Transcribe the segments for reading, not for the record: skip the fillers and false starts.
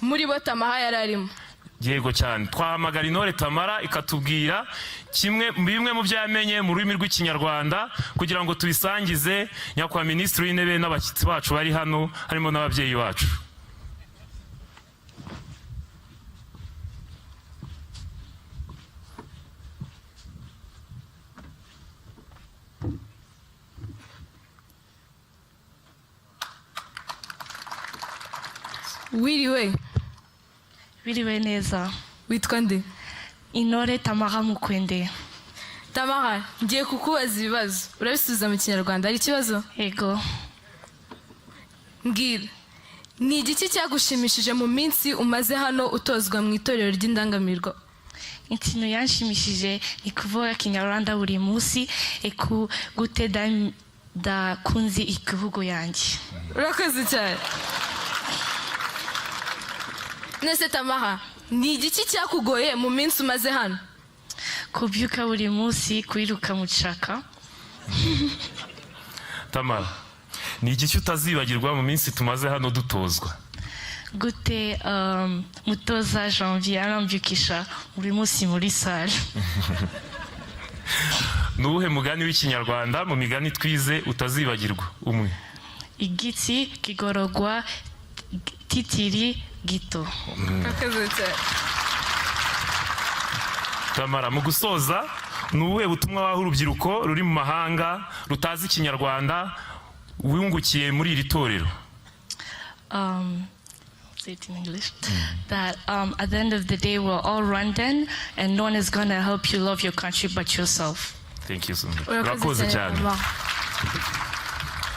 muri bo Tamara yararimo. Yego cyane, twahamagara intore Tamara ikatubwira bimwe mu byo yamenye mu rurimi rw'ikinyarwanda kugira ngo tubisangize nyakwa Minisitiri w'Intebe n'abashyitsi bacu bari hano harimo n'ababyeyi bacu. Wiriwe. Wiriwe neza. Witwa nde? Intore Tamara Mukwende. Tamara, ngiye kukubaza ibibazo. Urabisubiza mu Kinyarwanda. Ari ikibazo? Yego. Mbwira. Ni igiki cyagushimishije mu minsi umaze hano utozwa mu itorero ry'indangamirwa? Ikintu yanshimishije ni kuvuga Kinyarwanda buri munsi gute ndakunze igihugu yanjye. Urakoze cyane. Nese Tamara, ni igiki cyakugoye mu minsi umaze hano? Kubyuka buri munsi, kwiruka mu caka. Tamara, ni igiki utazibagirwa mu minsi tumaze hano dutozwa? Gute mutoza Janvier arambyukisha buri munsi muri sale. Nuwuhe mugani w'ikinyarwanda mu migani twize utazibagirwa umwe? Igiti kigorogwa titiri gito. Tamara, mu gusoza nuwuhe butumwa waha urubyiruko ruri mu mahanga rutazi ikinyarwanda wungukiye muri iri torero? Say it in English. That at the end of the day we're all Rwandan and no one is going to help you love your country but yourself. Thank you so much. Urakoze cyane.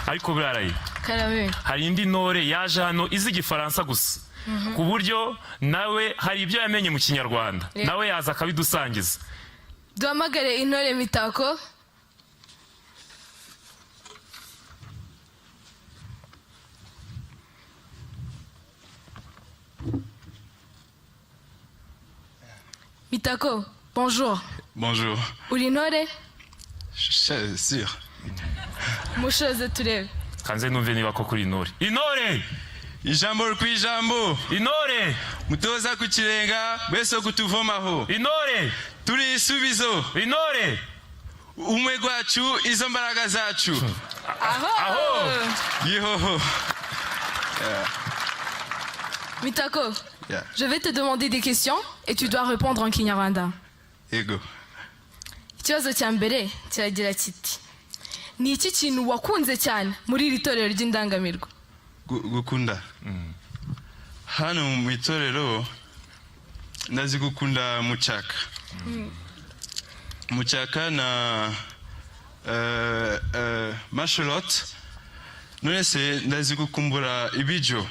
Ariko biraraye. Hari indi ntore yaje hano izi Igifaransa gusa. Ku buryo nawe hari ibyo yamenye mu Kinyarwanda. Nawe yaza akabidusangiza. Duhamagare intore Mitako. Mitako, bonjour. Bonjour. Uri intore? Sûr. Mushoze turebe. Kanze numve niba ko kuri intore. Intore! Ijambo rw'ijambo. Intore! Mutoza ku kirenga bese kutuvomaho. Intore! Turi isubizo. Intore! Umwe gwacu izo mbaraga zacu. Aho! Yehoho. Mitako, je vais te demander des questions et tu dois répondre en Kinyarwanda. Yego. Ikibazo cya mbere kiragira kiti: ni iki kintu wakunze cyane muri iri torero ry'indangamirwa? Gukunda. Hano mu itorero ndazi gukunda muchaka. Muchaka na mashalot. None se ndazi gukumbura ibijo.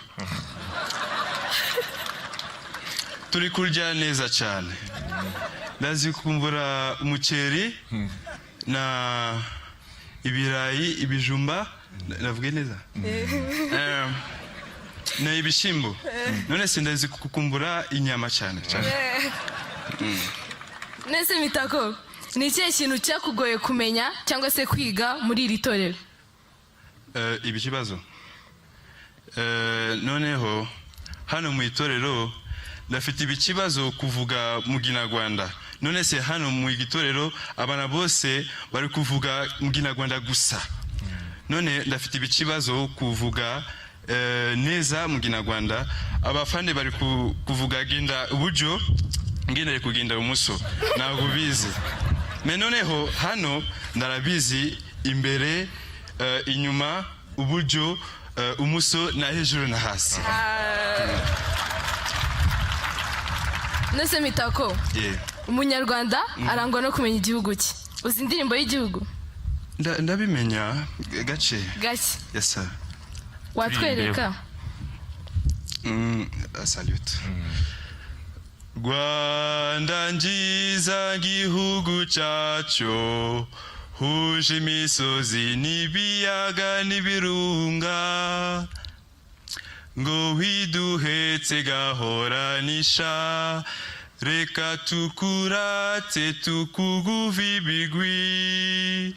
Turi kurya neza cyane. Ndazi kumbura umuceri na ibirayi, ibijumba, navuge neza. Na ibishimbo. None se ndazi kukumbura inyama cyane. Nese Mitako, ni ikihe kintu cyakugoye kumenya cyangwa se kwiga muri iri torero? Ibikibazo. Noneho hano mu itorero ndafite ibikibazo kuvuga mu Kinyarwanda. None se hano mu igitorero abana bose bari kuvuga mu Kinyarwanda gusa. None ndafite ibikibazo kuvuga neza mu Kinyarwanda. Abafande bari kuvuga genda uburyo ngenda kugenda umuso. Ntabwo bizi. Noneho hano ndarabizi imbere, inyuma, uburyo, umuso na hejuru na hasi. Nese Mitako, umunyarwanda arangwa no kumenya igihugu cye. Uzi indirimbo y'igihugu? Ndabimenya gace. Gace? Yes sir. Watwereka? Salute. Rwanda nziza gihugu cyacu, huje imisozi n'ibiyaga n'ibirunga, ngo widuhetse gahoranisha, reka tukurate tukuguva ibigwi,